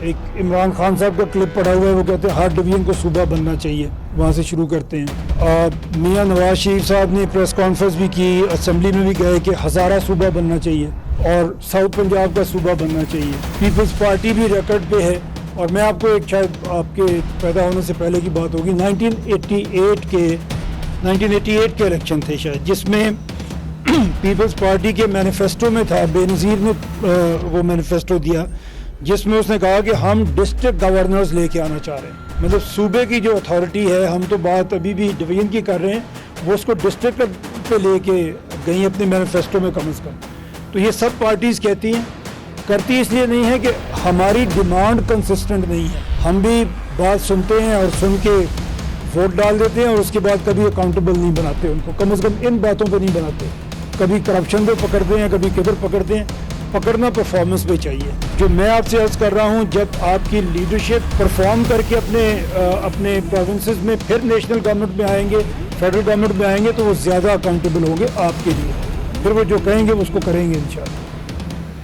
ایک عمران خان صاحب کا کلپ پڑا ہوا ہے, وہ کہتے ہیں ہر ڈویژن کو صوبہ بننا چاہیے, وہاں سے شروع کرتے ہیں. اور میاں نواز شریف صاحب نے پریس کانفرنس بھی کی, اسمبلی میں بھی گئے کہ ہزارہ صوبہ بننا چاہیے اور ساؤتھ پنجاب کا صوبہ بننا چاہیے. پیپلز پارٹی بھی ریکارڈ پہ ہے. اور میں آپ کو ایک شاید آپ کے پیدا ہونے سے پہلے کی بات ہوگی, 1988 کے الیکشن تھے شاید, جس میں پیپلز پارٹی کے مینیفیسٹو میں تھا, بے نظیر نے وہ مینیفیسٹو دیا جس میں اس نے کہا کہ ہم ڈسٹرکٹ گورنرز لے کے آنا چاہ رہے ہیں. مطلب صوبے کی جو اتھارٹی ہے, ہم تو بات ابھی بھی ڈویژن کی کر رہے ہیں, وہ اس کو ڈسٹرکٹ پہ لے کے گئی اپنے مینیفیسٹو میں کم از کم. تو یہ سب پارٹیز کہتی ہیں, کرتی اس لیے نہیں ہے کہ ہماری ڈیمانڈ کنسسٹنٹ نہیں ہے. ہم بھی بات سنتے ہیں اور سن کے ووٹ ڈال دیتے ہیں اور اس کے بعد کبھی اکاؤنٹیبل نہیں بناتے ان کو, کم از کم ان باتوں پہ نہیں بناتے. کبھی کرپشن پہ پکڑتے ہیں, کبھی کدھر پکڑتے ہیں. پکڑنا پرفارمنس پہ چاہیے. جو میں آپ سے عرض کر رہا ہوں, جب آپ کی لیڈرشپ پرفارم کر کے اپنے پروونسز میں پھر نیشنل گورنمنٹ میں آئیں گے, فیڈرل گورنمنٹ میں آئیں گے, تو وہ زیادہ اکاؤنٹیبل ہوں گے آپ کے لیے. پھر وہ جو کہیں گے اس کو کریں گے انشاءاللہ.